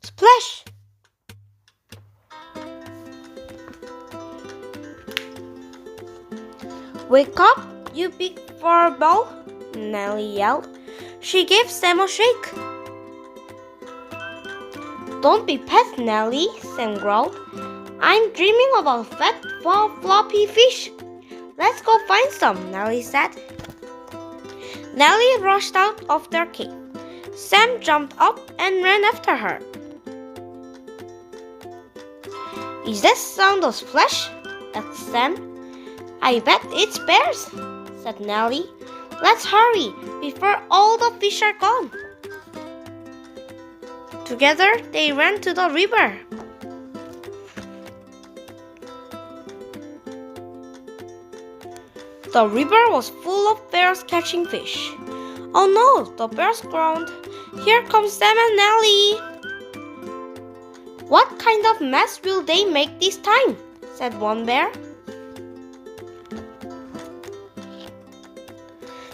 Splash! Wake up, you big fur ball, Nellie yelled. She gave Sam a shake. Don't be pet, Nellie, Sam growled. I'm dreaming of a fat, floppy fish. Let's go find some, Nellie said. Nellie rushed out of their cave. Sam jumped up and ran after her. Is that sound a splash? asked Sam. I bet it's bears, said Nellie. Let's hurry before all the fish are gone. Together they ran to the river. The river was full of bears catching fish. Oh no, the bears groaned. Here comes Sam and Nellie. What kind of mess will they make this time? Said one bear.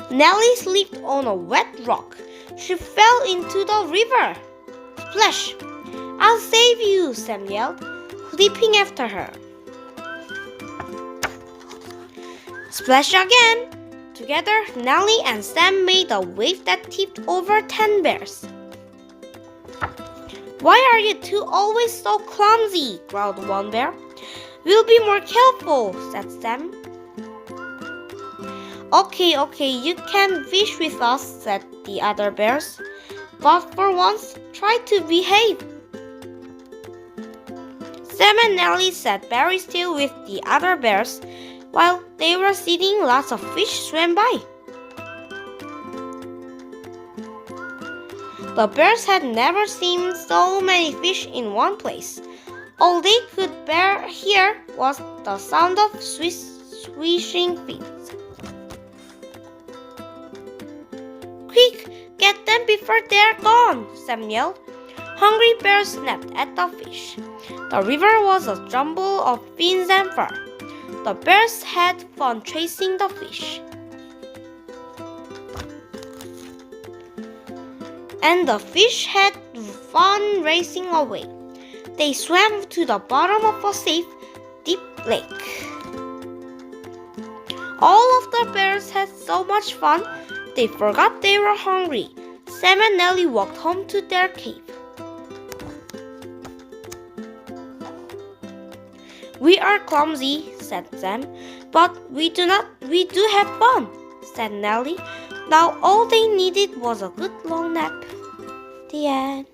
Nellie slipped on a wet rock. She fell into the river. Splash! I'll save you, Sam yelled, leaping after her. Splash again! Together, Nellie and Sam made a wave that tipped over 10 bears. Why are you two always so clumsy? Growled one bear. We'll be more careful, said Sam. Okay, you can fish with us, said the other bears. But for once, try to behave. Sam and Nellie sat very still with the other bears. While they were sitting, lots of fish swam by. The bears had never seen so many fish in one place. All they could hear was the sound of swishing fins. Quick, get them before they're gone, Sam yelled. Hungry bears snapped at the fish. The river was a jumble of fins and fur. The bears had fun chasing the fish. And the fish had fun racing away. They swam to the bottom of a safe, deep lake. All of the bears had so much fun, they forgot they were hungry. Sam and Nellie walked home to their cave. We are clumsy, said Sam, but we do have fun, said Nellie. Now all they needed was a good long nap. The end.